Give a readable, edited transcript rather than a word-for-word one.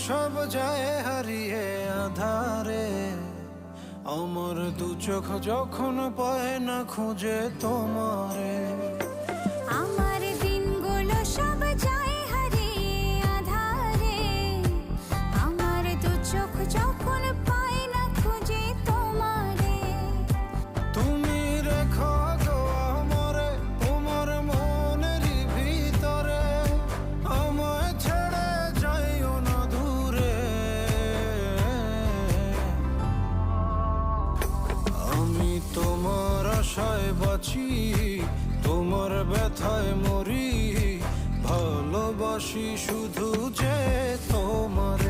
সব যায় হারিয়ে আধারে, আমার দু চোখ যখন পায় না খুঁজে তোমারে। আমার দিনগুলো সব যায় হারিয়ে আঁধারে, আমার দু চোখ যখন পায় না খুঁজে তোমারে। তুমি রেখো গো আমারে তোমার মনেরই ভিতরে, আমায় ছেড়ে যাইও না দূরে। আমি তোমার আশায় বাঁচি, তোমার ব্যথায় মরি, ভালোবাসি শুধু যে তোমার।